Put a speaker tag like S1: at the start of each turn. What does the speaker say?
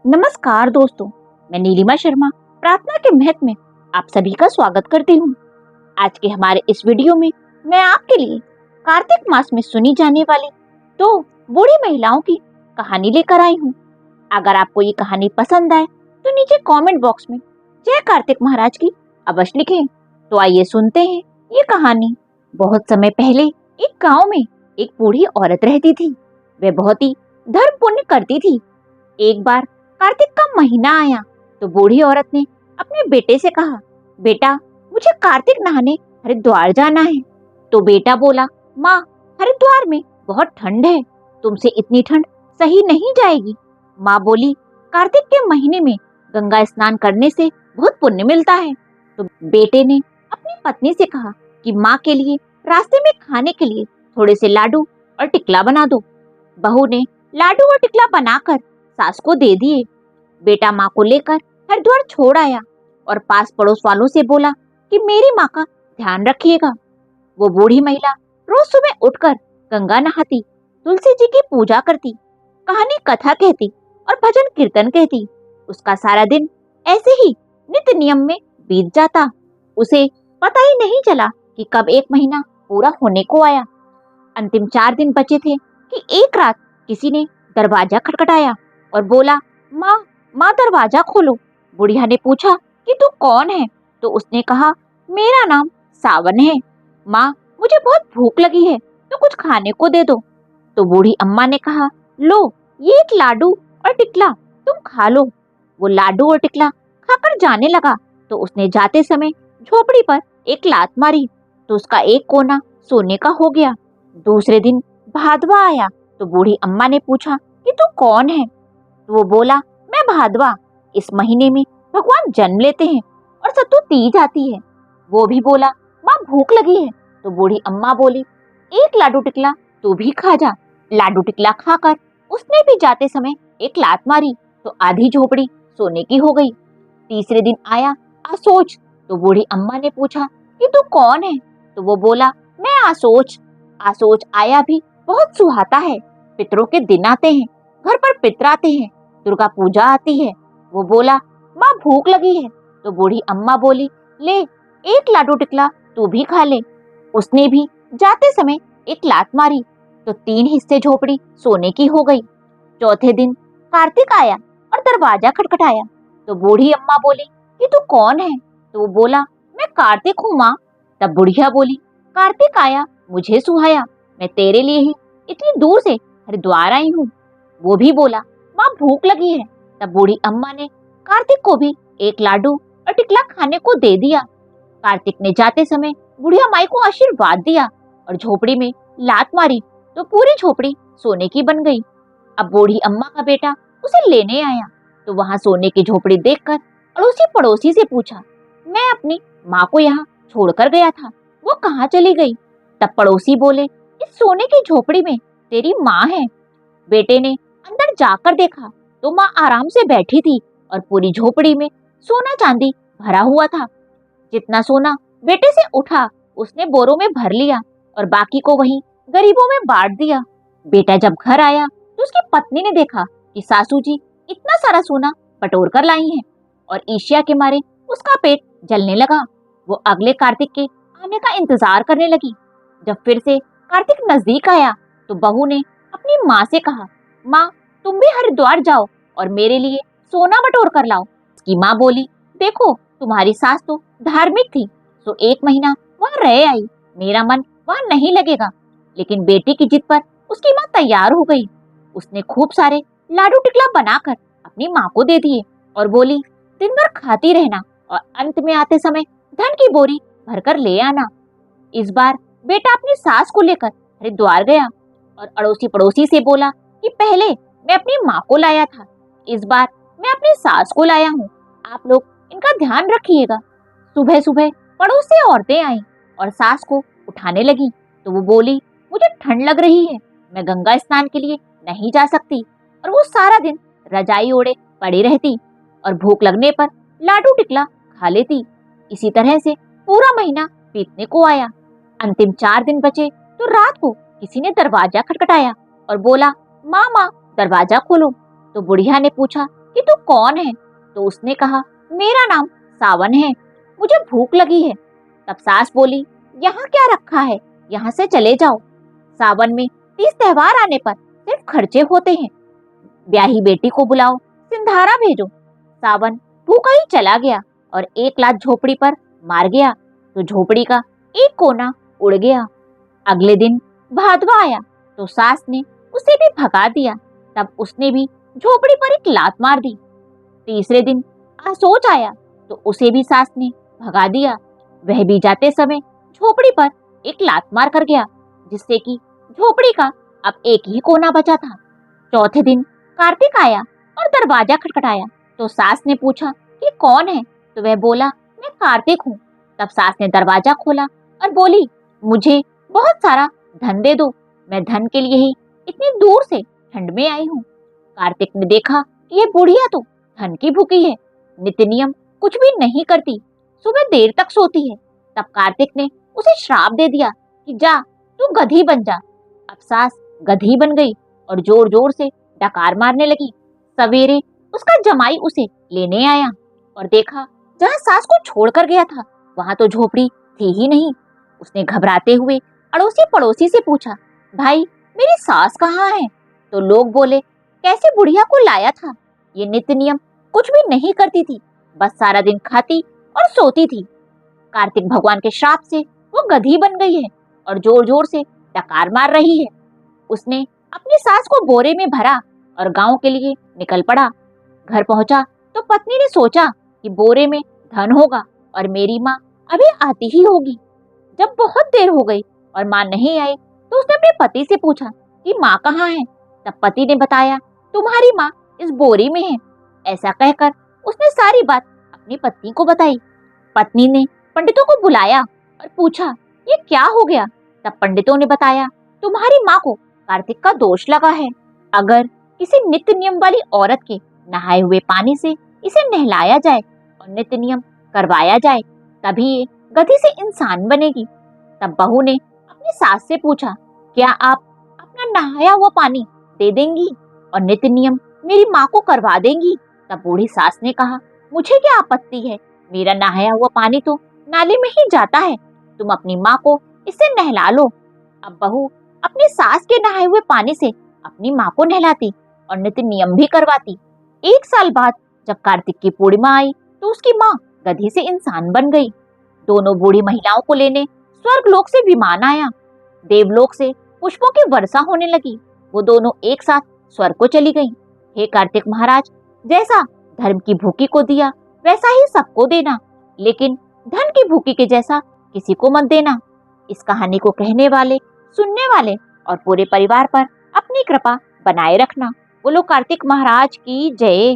S1: नमस्कार दोस्तों, मैं नीलिमा शर्मा प्रार्थना के महत्व में आप सभी का स्वागत करती हूँ। आज के हमारे इस वीडियो में मैं आपके लिए कार्तिक मास में सुनी जाने वाली दो बूढ़ी महिलाओं की कहानी लेकर आई हूँ। अगर आपको ये कहानी पसंद आए तो नीचे कमेंट बॉक्स में जय कार्तिक महाराज की अवश्य लिखें। तो आइए सुनते हैं ये कहानी। बहुत समय पहले एक गाँव में एक बूढ़ी औरत रहती थी। वह बहुत ही धर्म पुण्य करती थी। एक बार कार्तिक का महीना आया तो बूढ़ी औरत ने अपने बेटे से कहा, बेटा मुझे कार्तिक नहाने हरिद्वार जाना है। तो बेटा बोला, माँ हरिद्वार में बहुत ठंड है, तुमसे इतनी ठंड सही नहीं जाएगी। माँ बोली, कार्तिक के महीने में गंगा स्नान करने से बहुत पुण्य मिलता है। तो बेटे ने अपनी पत्नी से कहा कि माँ के लिए रास्ते में खाने के लिए थोड़े से लाडू और टिकला बना दो। बहू ने लाडू और टिकला बनाकर सास को दे दिए। बेटा माँ को लेकर हरिद्वार छोड़ आया और पास पड़ोस वालों से बोला कि मेरी माँ का ध्यान रखिएगा। वो बूढ़ी महिला रोज सुबह उठकर गंगा नहाती, तुलसी जी की पूजा करती, कहानी कथा कहती और भजन कीर्तन कहती। उसका सारा दिन ऐसे ही नित्य नियम में बीत जाता। उसे पता ही नहीं चला कि कब एक महीना पूरा होने को आया। अंतिम 4 दिन बचे थे कि एक रात किसी ने दरवाजा खटखटाया और बोला, माँ माँ दरवाजा खोलो। बुढ़िया ने पूछा कि तू कौन है? तो उसने कहा, मेरा नाम सावन है। माँ मुझे बहुत भूख लगी है, तो कुछ खाने को दे दो। तो बूढ़ी अम्मा ने कहा, लो ये एक लाडू और टिकला, तुम खा लो। वो लाडू और टिकला खाकर जाने लगा तो उसने जाते समय झोपड़ी पर एक लात मारी तो उसका एक कोना सोने का हो गया। दूसरे दिन भादवा आया तो बूढ़ी अम्मा ने पूछा कि तू कौन है? तो वो बोला, मैं भादवा, इस महीने में भगवान जन्म लेते हैं और सत्तू तीज आती है। वो भी बोला, माँ भूख लगी है। तो बूढ़ी अम्मा बोली, एक लाडू टिकला तू भी खा जा। लाडू टिकला खाकर उसने भी जाते समय एक लात मारी तो आधी झोपड़ी सोने की हो गई। तीसरे दिन आया आसोच तो बूढ़ी अम्मा ने पूछा कि तू कौन है? तो वो बोला, मैं आसोच। आसोच आया भी बहुत सुहाता है, पितरों के दिन आते हैं, घर पर पितर आते हैं, दुर्गा पूजा आती है। वो बोला, माँ भूख लगी है। तो बूढ़ी अम्मा बोली, ले एक लाडू टिकला तू भी खा ले। उसने भी जाते समय एक लात मारी तो 3 हिस्से झोपड़ी सोने की हो गई। चौथे दिन कार्तिक आया और दरवाजा खटखटाया तो बूढ़ी अम्मा बोली कि तू कौन है? तो वो बोला, मैं कार्तिक हूँ माँ। तब बुढ़िया बोली, कार्तिक आया मुझे सुहाया, मैं तेरे लिए ही इतनी दूर से हरिद्वार आई हूँ। वो भी बोला, माँ भूख लगी है। तब बूढ़ी अम्मा ने कार्तिक को भी एक लाडू और टिकला खाने को दे दिया। कार्तिक ने जाते समय बुढ़िया माई को आशीर्वाद दिया और झोपड़ी में लात मारी तो पूरी झोपड़ी सोने की बन गई। अब बूढ़ी अम्मा का बेटा उसे लेने आया तो वहां सोने की झोपड़ी देखकर अड़ोसी पड़ोसी से पूछा, मैं अपनी माँ को यहाँ छोड़कर गया था, वो कहाँ चली गई? तब पड़ोसी बोले, इस सोने की झोपड़ी में तेरी माँ है। बेटे ने अंदर जाकर देखा तो माँ आराम से बैठी थी और पूरी झोपड़ी में सोना चांदी भरा हुआ था। जितना सोना बेटे से उठा उसने बोरों में भर लिया और बाकी को वहीं गरीबों में बांट दिया। बेटा जब घर आया तो उसकी पत्नी ने देखा कि सासू जी इतना सारा सोना बटोर कर लाई हैं और ईर्ष्या के मारे उसका पेट जलने लगा। वो अगले कार्तिक के आने का इंतजार करने लगी। जब फिर से कार्तिक नजदीक आया तो बहू ने अपनी माँ से कहा, माँ तुम भी हरिद्वार जाओ और मेरे लिए सोना बटोर कर लाओ। उसकी माँ बोली, देखो तुम्हारी सास तो धार्मिक थी तो 1 महीना वहाँ रह आई, मेरा मन वहाँ नहीं लगेगा। लेकिन बेटी की जिद पर उसकी माँ तैयार हो गई। उसने खूब सारे लाडू टिकला बनाकर अपनी माँ को दे दिए और बोली, दिन भर खाती रहना और अंत में आते समय धन की बोरी भरकर ले आना। इस बार बेटा अपनी सास को लेकर हरिद्वार गया और अड़ोसी पड़ोसी से बोला कि पहले मैं अपनी माँ को लाया था, इस बार मैं अपनी सास को लाया हूँ, आप लोग इनका ध्यान रखिएगा। सुबह सुबह पड़ोस से औरतें आईं और सास को उठाने लगी तो वो बोली, मुझे ठंड लग रही है, मैं गंगा स्नान के लिए नहीं जा सकती। और वो सारा दिन रजाई ओढ़े पड़ी रहती और भूख लगने पर लाडू टिकला खा लेती। इसी तरह से पूरा महीना बीतने को आया। अंतिम 4 दिन बचे तो रात को किसी ने दरवाजा खटखटाया और बोला, माँ माँ दरवाजा खोलो। तो बुढ़िया ने पूछा कि तू कौन है? तो उसने कहा, मेरा नाम सावन है, मुझे भूख लगी है। तब सास बोली, यहाँ क्या रखा है, यहाँ से चले जाओ। सावन में 30 त्योहार आने पर सिर्फ खर्चे होते हैं, ब्याही बेटी को बुलाओ, सिंधारा भेजो। सावन भूखा ही चला गया और एक लात झोपड़ी पर मार गया तो झोपड़ी का एक कोना उड़ गया। अगले दिन भादवा आया तो सास ने उसे भी भगा दिया। तब उसने भी झोपड़ी पर एक लात मार दी। तीसरे दिन आसोच आया तो उसे भी सास ने भगा दिया। वह भी जाते समय झोपड़ी पर एक लात मार कर गया, जिससे कि झोपड़ी का अब एक ही कोना बचा था। चौथे दिन कार्तिक आया और दरवाजा खटखटाया तो सास ने पूछा कि कौन है? तो वह बोला, मैं कार्तिक हूँ। तब सास ने दरवाजा खोला और बोली, मुझे बहुत सारा धन दे दो, मैं धन के लिए ही इतनी दूर से ठंड में आई हूँ। कार्तिक ने देखा कि ये बुढ़िया तो धन की भूखी है, नित्य नियम कुछ भी नहीं करती, सुबह देर तक सोती है। तब कार्तिक ने उसे श्राप दे दिया कि जा तू गधी बन जा। अब सास गधी बन गई और जोर जोर से डकार मारने लगी। सवेरे उसका जमाई उसे लेने आया और देखा जहाँ सास को छोड़कर गया था वहां तो झोपड़ी थी ही नहीं। उसने घबराते हुए अड़ोसी पड़ोसी से पूछा, भाई मेरी सास कहाँ है? तो लोग बोले, कैसे बुढ़िया को लाया था, ये नित्य नियम कुछ भी नहीं करती थी, बस सारा दिन खाती और सोती थी। कार्तिक भगवान के श्राप से वो गधी बन गई है और जोर जोर से डकार मार रही है। उसने अपनी सास को बोरे में भरा और गांव के लिए निकल पड़ा। घर पहुंचा तो पत्नी ने सोचा कि बोरे में धन होगा और मेरी माँ अभी आती ही होगी। जब बहुत देर हो गई और माँ नहीं आई तो उसने अपने पति से पूछा कि माँ कहाँ है? तब पति ने बताया, तुम्हारी माँ इस बोरी में है। ऐसा कहकर उसने सारी बात अपनी पत्नी को बताई। पत्नी ने पंडितों को बुलाया और पूछा, ये क्या हो गया? तब पंडितों ने बताया, तुम्हारी माँ को कार्तिक का दोष लगा है। अगर किसी नित्य नियम वाली औरत के नहाए हुए पानी से इसे नहलाया जाए और नित्य नियम करवाया जाए तभी ये गधी से इंसान बनेगी। तब बहू ने अपनी सास से पूछा, क्या आप अपना नहाया हुआ पानी दे देंगी और नित्य नियम मेरी माँ को करवा देंगी? तब बूढ़ी सास ने कहा, मुझे क्या आपत्ति है, मेरा नहाया हुआ पानी तो नाले में ही जाता है, तुम अपनी माँ को इससे नहला लो। अब बहू अपनी सास के नहाए हुए पानी से अपनी माँ को नहलाती और नित्य नियम भी करवाती। 1 साल बाद जब कार्तिक की पूर्णिमा आई तो उसकी माँ गधी से इंसान बन गई। दोनों बूढ़ी महिलाओं को लेने स्वर्गलोक से विमान आया। देवलोक से पुष्पों की वर्षा होने लगी। वो दोनों एक साथ स्वर्ग को चली गईं। हे कार्तिक महाराज, जैसा धर्म की भूखी को दिया वैसा ही सबको देना, लेकिन धन की भूखी के जैसा किसी को मत देना। इस कहानी को कहने वाले, सुनने वाले और पूरे परिवार पर अपनी कृपा बनाए रखना। बोलो कार्तिक महाराज की जय।